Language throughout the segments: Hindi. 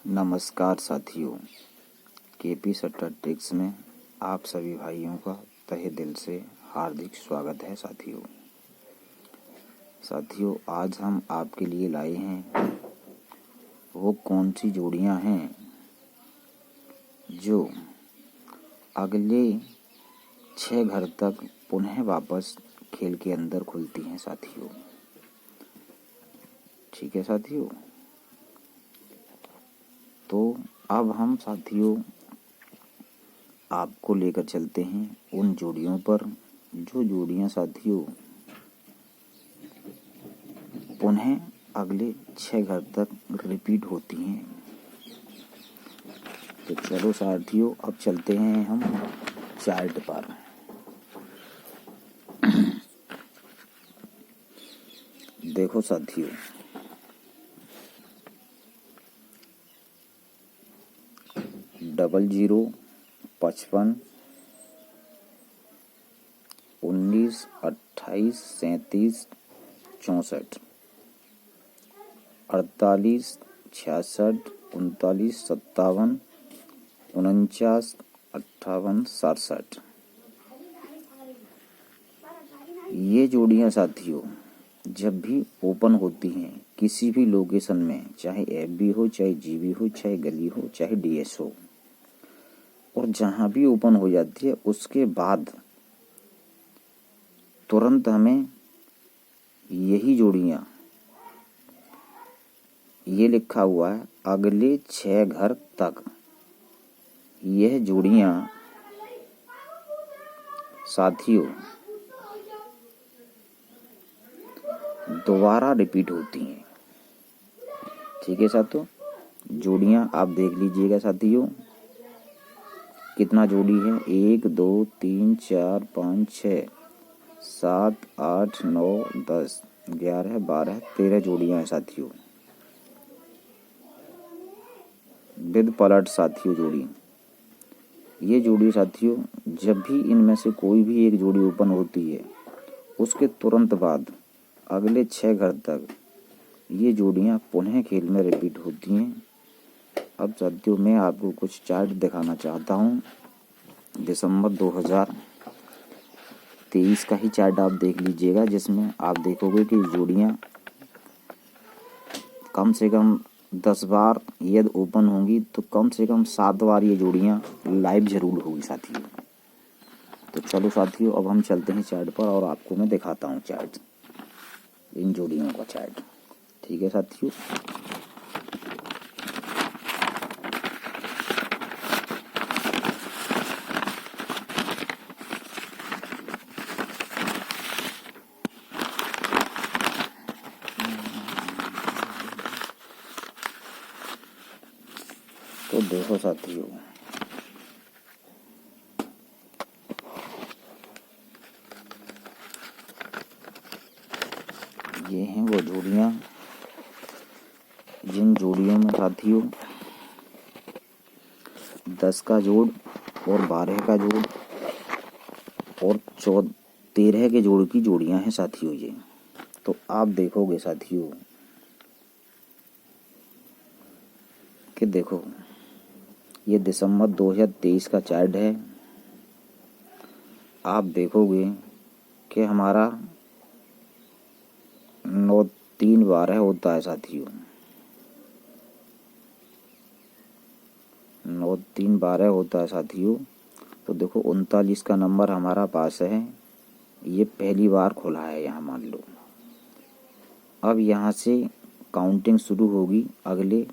नमस्कार साथियों, केपी सट्टा ट्रिक्स में आप सभी भाइयों का तहे दिल से हार्दिक स्वागत है। साथियों आज हम आपके लिए लाए हैं वो कौन सी जोड़ियां हैं जो अगले 6 घर तक पुनः वापस खेल के अंदर खुलती हैं साथियों। ठीक है साथियों, तो अब हम साथियों आपको लेकर चलते हैं उन जोड़ियों पर जो जोड़ियां साथियों पुनः अगले 6 घर तक रिपीट होती हैं। तो चलो साथियों अब चलते हैं हम चार्ट पर। देखो साथियों, डबल 0, 55, 19, 28, 37, 64, 48, 66, 39, 57, 49, 58, 67। ये जोड़ियां साथियों जब भी ओपन होती हैं किसी भी लोकेशन में, चाहे एफबी हो, चाहे जीबी हो, चाहे गली हो, चाहे डीएस हो, और जहां भी ओपन हो जाती है उसके बाद तुरंत हमें यही जोड़ियां, ये लिखा हुआ है अगले 6 घर तक, यह जोड़ियां साथियों दोबारा रिपीट होती हैं। ठीक है साथियों, जोड़ियां आप देख लीजिएगा साथियों कितना जोड़ी है। 1 2 3 4 5 6 7 8 9 10 11 12 13 जोड़ियां हैं साथियों विद पलट साथियों जोड़ी। ये जोड़ी साथियों जब भी इनमें से कोई भी एक जोड़ी ओपन होती है उसके तुरंत बाद अगले 6 घर तक ये जोड़ियां पुनः खेल में रिपीट होती हैं। अब साथियों मैं आपको कुछ चार्ट दिखाना चाहता हूं। दिसंबर 2023 का ही चार्ट आप देख लीजिएगा, जिसमें आप देखोगे कि जोड़ियां कम से कम 10 बार यदि ओपन होंगी तो कम से कम 7 बार ये जोड़ियां लाइव जरूर होगी साथियों। तो चलो साथियों अब हम चलते हैं चार्ट पर और आपको मैं दिखाता हूँ चार्ट, इन जोड़ियों का चार्ट। ठीक है साथियों, तो देखो साथियों ये हैं वो जोड़ियां जिन जोड़ियों में साथियों 10 का जोड़ और 12 का जोड़ और 13 के जोड़ की जोड़ियां हैं साथियों ये। तो आप देखोगे साथियों कि देखो ये दिसंबर 2023 का चार्ट है। आप देखोगे कि हमारा 9 3 12 होता है साथियों, 9 3 12 होता है साथियों। तो देखो 39 का नंबर हमारा पास है, ये पहली बार खुला है यहाँ मान लो। अब यहाँ से काउंटिंग शुरू होगी अगले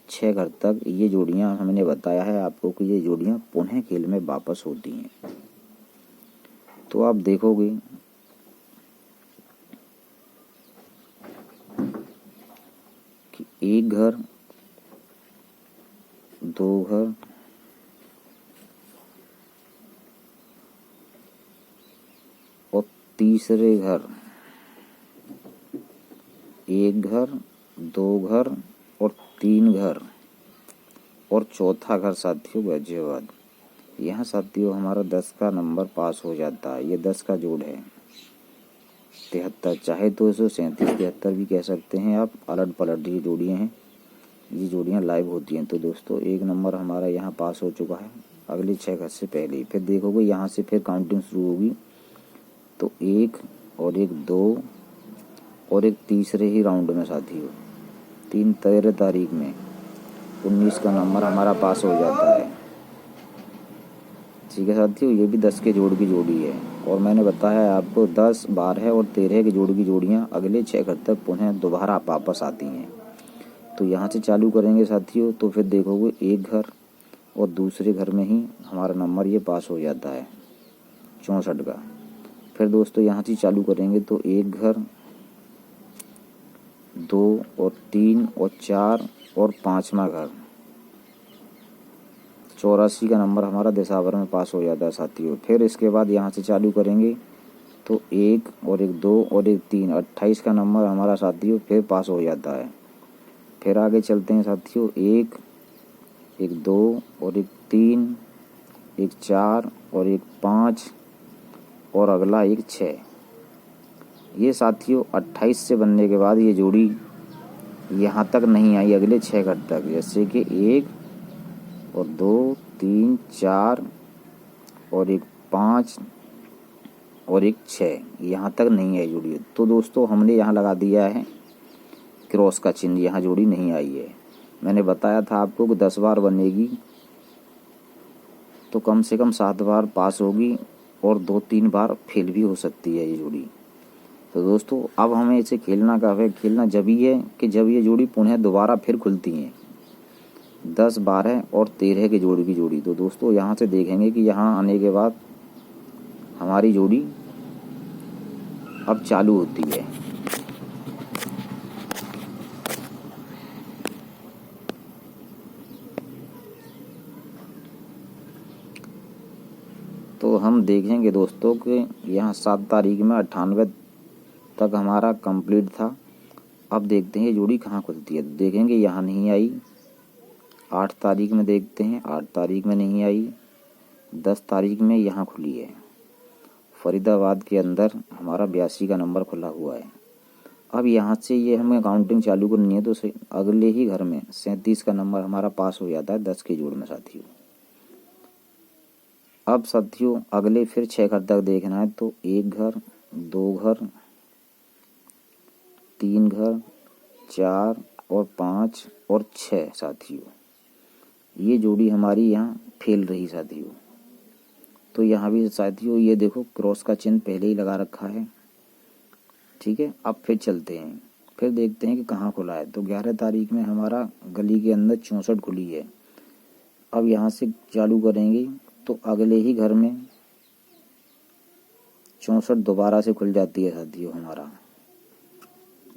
6 घर तक। ये जोड़ियां हमने बताया है आपको कि ये जोड़ियां पुनः खेल में वापस होती हैं। तो आप देखोगे कि 1 घर, 2 घर, और तीसरे घर, 1 घर, 2 घर और 3 घर और चौथा घर साथियों गाजियाबाद। यहाँ साथियों हमारा 10 का नंबर पास हो जाता है। ये 10 का जोड़ है 73, चाहे तो इसे 37 73 भी कह सकते हैं आप, अलट पलट ये जोड़ियाँ हैं। ये जोड़ियाँ लाइव होती हैं। तो दोस्तों एक नंबर हमारा यहाँ पास हो चुका है अगले 6 घर से पहले ही। फिर देखोगे यहाँ से फिर काउंटिंग शुरू होगी। तो 1 और 1 2 और एक तीसरे ही राउंड में साथियों 13 तारीख में 19 का नंबर हमारा पास हो जाता है। ठीक है साथियों, ये भी 10 के जोड़ की जोड़ी है। और मैंने बताया आपको 10, 12 और 13 के जोड़ की जोड़ियाँ अगले 6 घर तक पुनः दोबारा वापस आती हैं। तो यहाँ से चालू करेंगे साथियों, तो फिर देखोगे एक घर और दूसरे घर में ही हमारा नंबर ये पास हो जाता है 64 का। फिर दोस्तों यहाँ से चालू करेंगे तो एक घर, 2 और 3 और 4 और 5वां घर 84 का नंबर हमारा दिसावर में पास हो जाता है साथियों। फिर इसके बाद यहाँ से चालू करेंगे तो 1 और 1 2 और 1 3 28 का नंबर हमारा साथियों फिर पास हो जाता है। फिर आगे चलते हैं साथियों 1 1 2 और 1 3 1 4 और 1 5 और अगला 1 6। ये साथियों 28 से बनने के बाद ये जोड़ी यहाँ तक नहीं आई अगले 6 घर तक, जैसे कि 1 और 2 3 4 और 1 5 और 1 6 यहाँ तक नहीं आई जोड़ी। तो दोस्तों हमने यहाँ लगा दिया है क्रॉस का चिन्ह, यहाँ जोड़ी नहीं आई है। मैंने बताया था आपको कि 10 बार बनेगी तो कम से कम 7 बार पास होगी और 2-3 बार फेल भी हो सकती है ये जोड़ी। तो दोस्तों अब हमें इसे खेलना कब है? खेलना जब ही है कि जब ये जोड़ी पुनः दोबारा फिर खुलती हैं 10, 12 और 13 के जोड़ी की जोड़ी। तो दोस्तों यहाँ से देखेंगे कि यहाँ आने के बाद हमारी जोड़ी अब चालू होती है। तो हम देखेंगे दोस्तों कि यहाँ 7 तारीख में 98 तक हमारा कंप्लीट था। अब देखते हैं ये जोड़ी कहाँ खुलती है। देखेंगे यहाँ नहीं आई। 8 तारीख में देखते हैं, 8 तारीख में नहीं आई। 10 तारीख में यहाँ खुली है। फरीदाबाद के अंदर हमारा 82 का नंबर खुला हुआ है। अब यहाँ से ये हमें काउंटिंग चालू करनी है तो अगले ही घर में 37 का नंबर हमारा पास हो जाता है 10 के जोड़ में साथियों। अब साथियों अगले फिर 6 घर तक देखना है तो 1 घर, 2 घर, 3 घर, 4 और 5 और 6 साथियों, ये जोड़ी हमारी यहाँ फेल रही साथियों। तो यहाँ भी साथियों ये देखो क्रॉस का चिन्ह पहले ही लगा रखा है। ठीक है, अब फिर चलते हैं, फिर देखते हैं कि कहाँ खुला है। तो 11 तारीख में हमारा गली के अंदर 64 खुली है। अब यहाँ से चालू करेंगे तो अगले ही घर में 64 दोबारा से खुल जाती है साथियों हमारा।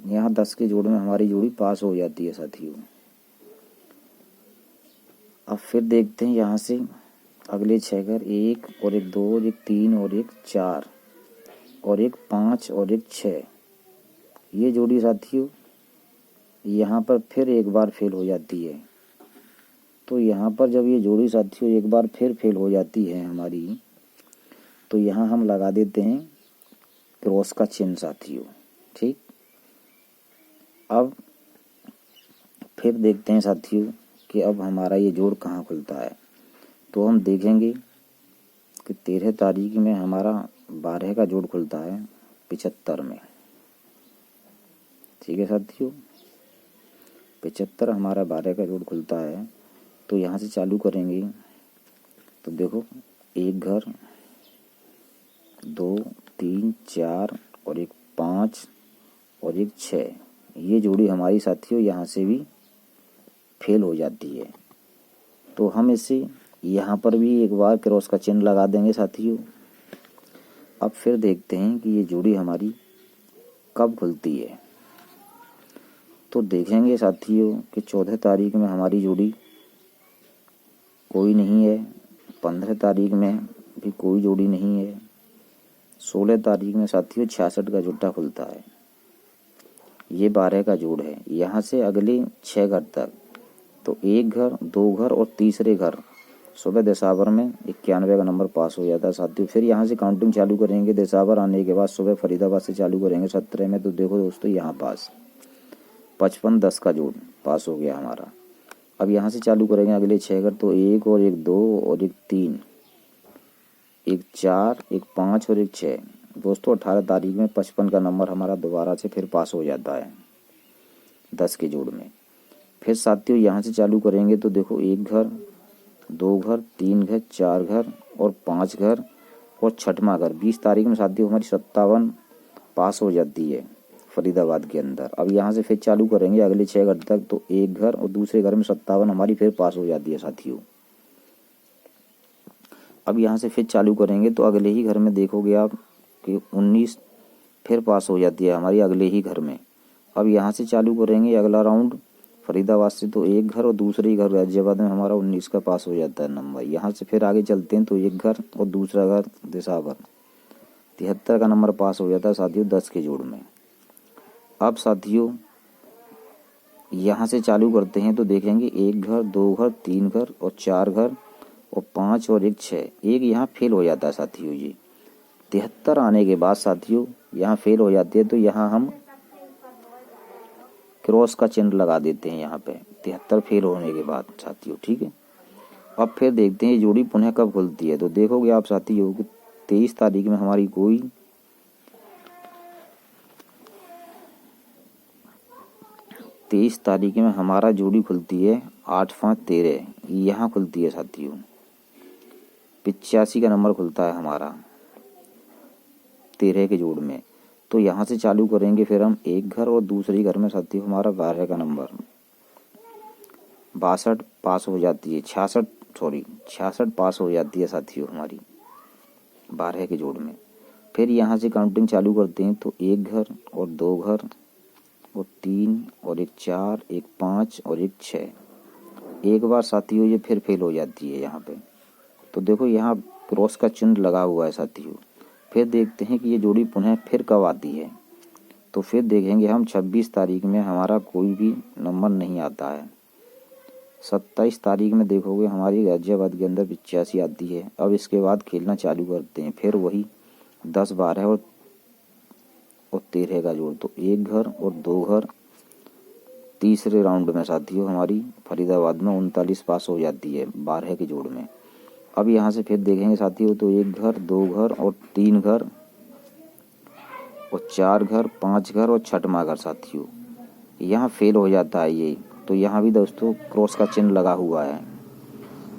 यहाँ 10 के जोड़ में हमारी जोड़ी पास हो जाती है साथियों। अब फिर देखते हैं यहाँ से अगले 6 घर 1 और 1 2 और 1 3 और 1 4 और 1 5 और 1 6, ये जोड़ी साथियों यहाँ पर फिर एक बार फेल हो जाती है। तो यहाँ पर जब ये जोड़ी साथियों एक बार फिर फेल हो जाती है हमारी, तो यहाँ हम लगा देते हैं क्रॉस का चिन्ह साथियों। ठीक, अब फिर देखते हैं साथियों कि अब हमारा ये जोड़ कहाँ खुलता है। तो हम देखेंगे कि 13 तारीख में हमारा 12 का जोड़ खुलता है 75 में। ठीक है साथियों, 75 हमारा 12 का जोड़ खुलता है। तो यहाँ से चालू करेंगे तो देखो 1 घर, 2 3 4 और 1 5 और 1 6, ये जोड़ी हमारी साथियों यहाँ से भी फेल हो जाती है। तो हम इसे यहाँ पर भी एक बार क्रॉस का चिन्ह लगा देंगे साथियों। अब फिर देखते हैं कि ये जोड़ी हमारी कब खुलती है। तो देखेंगे साथियों कि 14 तारीख में हमारी जोड़ी कोई नहीं है, 15 तारीख में भी कोई जोड़ी नहीं है, 16 तारीख में साथियों 66 का जुट्टा खुलता है, ये 12 का जोड़ है। यहाँ से अगले 6 घर तक तो 1 घर, 2 घर और तीसरे घर सुबह देसावर में 91 का नंबर पास हो जाता है साथियों। फिर यहाँ से काउंटिंग चालू करेंगे, देसावर आने के बाद सुबह फरीदाबाद से चालू करेंगे 17 में। तो देखो दोस्तों यहाँ पास 55 10 का जोड़ पास हो गया हमारा। अब यहाँ से चालू करेंगे अगले 6 घर, तो 1 और 1 2 और 1 3, 1 4, 1 5 और 1 6। दोस्तों 18 तारीख में 55 का नंबर हमारा दोबारा से फिर पास हो जाता है 10 के जोड़ में। फिर साथियों यहाँ से चालू करेंगे तो देखो 1 घर, 2 घर, 3 घर, 4 घर और 5 घर और छठवां घर। 20 तारीख में साथियों हमारी 57 पास हो जाती है फरीदाबाद के अंदर। अब यहाँ से फिर चालू करेंगे अगले 6 घर तक, तो 1 घर और दूसरे घर में 57 हमारी फिर पास हो जाती है साथियों। अब यहाँ से फिर चालू करेंगे तो अगले ही घर में देखोगे आप कि 19 फिर पास हो जाती है हमारी अगले ही घर में। अब यहाँ से चालू करेंगे अगला राउंड फरीदाबाद से, तो 1 घर और दूसरे ही घर गाजियाबाद में हमारा 19 का पास हो जाता है नंबर। यहाँ से फिर आगे चलते हैं तो 1 घर और दूसरा घर दिसावर 73 का नंबर पास हो जाता है साथियों 10 के जोड़ में। अब साथियों यहाँ से चालू करते हैं तो देखेंगे 1 घर, 2 घर, 3 घर और 4 घर और 5 और 1 6। एक यहाँ फेल हो जाता है साथियों जी। 73 आने के बाद साथियों यहाँ फेल हो जाती है, तो यहाँ हम क्रॉस का चिन्ह लगा देते हैं यहाँ पे 73 फेल होने के बाद साथियों, ठीक है। अब फिर देखते हैं ये जोड़ी पुनः कब खुलती है, तो देखोगे आप साथियों कि 23 तारीख में हमारी कोई 23 तारीख में हमारा जोड़ी खुलती है 8 5 13, यहाँ खुलती है साथियों। 85 का नंबर खुलता है हमारा 13 के जोड़ में। तो यहाँ से चालू करेंगे फिर हम 1 घर और दूसरे घर में साथियों हमारा 12 का नंबर 62 पास हो जाती है, 66 पास हो जाती है साथियों हमारी 12 के जोड़ में। फिर यहाँ से काउंटिंग चालू करते हैं तो 1 घर और 2 घर और 3 और 1 4, 1 5 और 1 6। एक बार साथियों ये फिर फेल हो जाती है यहाँ पे, तो देखो यहाँ क्रॉस का चिन्ह लगा हुआ है साथियों। फिर देखते हैं कि ये जोड़ी पुनः फिर कब आती है, तो फिर देखेंगे हम 26 तारीख में हमारा कोई भी नंबर नहीं आता है। 27 तारीख में देखोगे हमारी गाजियाबाद के अंदर 85 आती है। अब इसके बाद खेलना चालू करते हैं फिर वही 10 12 और 13 का जोड़, तो 1 घर और 2 घर। तीसरे राउंड में साथियों हमारी फरीदाबाद में 39 पास हो जाती है 12 के जोड़ में। अब यहाँ से फिर देखेंगे साथियों तो 1 घर, 2 घर और 3 घर और 4 घर, 5 घर और छठवां घर साथियों यहाँ फेल हो जाता है ये, तो यहाँ भी दोस्तों क्रॉस का चिन्ह लगा हुआ है।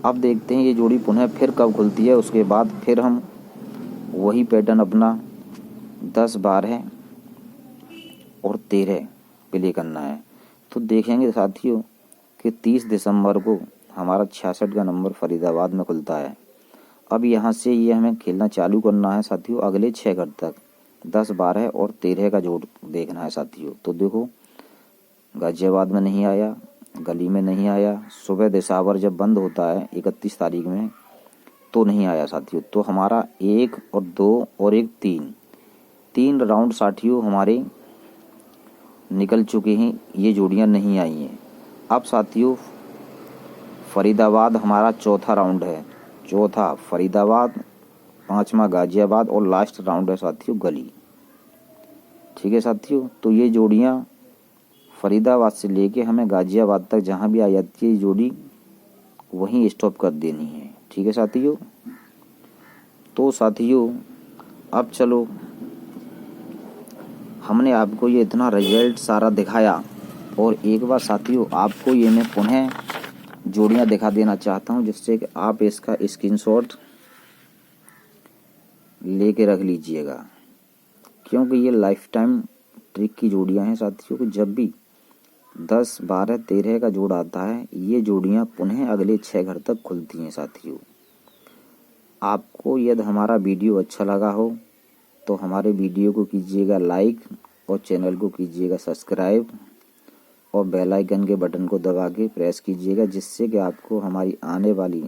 अब देखते हैं ये जोड़ी पुनः फिर कब खुलती है, उसके बाद फिर हम वही पैटर्न अपना 10 12 और 13 प्ले करना है। तो देखेंगे साथियों कि 30 दिसंबर को हमारा 66 का नंबर फरीदाबाद में खुलता है। अब यहाँ से ये हमें खेलना चालू करना है साथियों अगले 6 घर तक, 10 12 और 13 का जोड़ देखना है साथियों। तो देखो गाजियाबाद में नहीं आया, गली में नहीं आया, सुबह दिसावर जब बंद होता है 31 तारीख में तो नहीं आया साथियों। तो हमारा 1 और 2 और 1 3 राउंड साथियों हमारे निकल चुके हैं, ये जोड़ियाँ नहीं आई हैं। अब साथियों फरीदाबाद हमारा चौथा राउंड है, चौथा फरीदाबाद, 5वां गाजियाबाद और लास्ट राउंड है साथियों गली, ठीक है साथियों। तो ये जोड़ियाँ फरीदाबाद से लेके हमें गाजियाबाद तक जहाँ भी आ जाती है ये जोड़ी वहीं स्टॉप कर देनी है, ठीक है साथियों। तो साथियों अब चलो हमने आपको ये इतना रिजल्ट सारा दिखाया, और एक बार साथियों आपको ये मैं पुनः जोड़ियाँ दिखा देना चाहता हूँ जिससे कि आप इसका स्क्रीनशॉट लेके रख लीजिएगा, क्योंकि ये लाइफ टाइम ट्रिक की जोड़ियाँ हैं साथियों को। जब भी 10 12 13 का जोड़ आता है ये जोड़ियाँ पुनः अगले 6 घर तक खुलती हैं साथियों। आपको यदि हमारा वीडियो अच्छा लगा हो तो हमारे वीडियो को कीजिएगा लाइक और चैनल को कीजिएगा सब्सक्राइब और बेल आइकन के बटन को दबा के प्रेस कीजिएगा, जिससे कि आपको हमारी आने वाली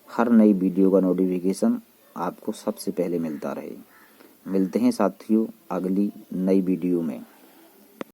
हर नई वीडियो का नोटिफिकेशन आपको सबसे पहले मिलता रहे। मिलते हैं साथियों अगली नई वीडियो में।